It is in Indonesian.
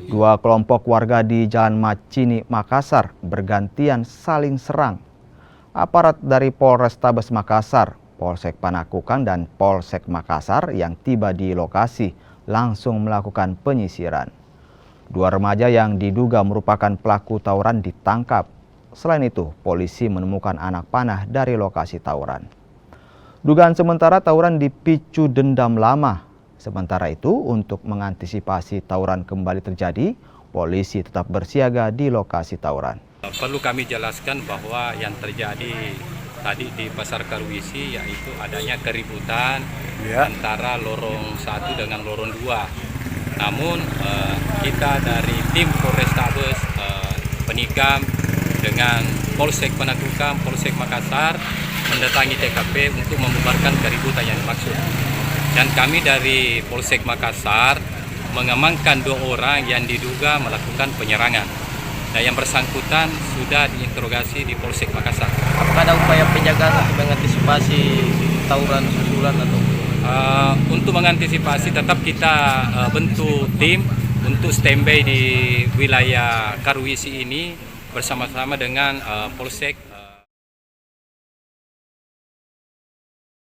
Dua kelompok warga di Jalan Macini, Makassar bergantian saling serang. Aparat dari Polrestabes Makassar, Polsek Panakukang dan Polsek Makassar yang tiba di lokasi langsung melakukan penyisiran. Dua remaja yang diduga merupakan pelaku tawuran ditangkap. Selain itu, polisi menemukan anak panah dari lokasi tawuran. Dugaan sementara tawuran dipicu dendam lama. Sementara itu, untuk mengantisipasi tawuran kembali terjadi, polisi tetap bersiaga di lokasi tawuran. Perlu kami jelaskan bahwa yang terjadi tadi di Pasar Karuisi yaitu adanya keributan antara lorong 1 dengan lorong 2. Namun kita dari tim Polrestabes Penikam dengan Polsek Panakukang, Polsek Makassar mendatangi TKP untuk membubarkan keributan yang dimaksud. Dan kami dari Polsek Makassar mengamankan 2 orang yang diduga melakukan penyerangan. Nah, yang bersangkutan sudah diinterogasi di Polsek Makassar. Apakah ada upaya penjagaan untuk mengantisipasi tawuran susulan atau? Untuk mengantisipasi tetap kita bentuk tim untuk standby di wilayah Karuisi ini bersama-sama dengan Polsek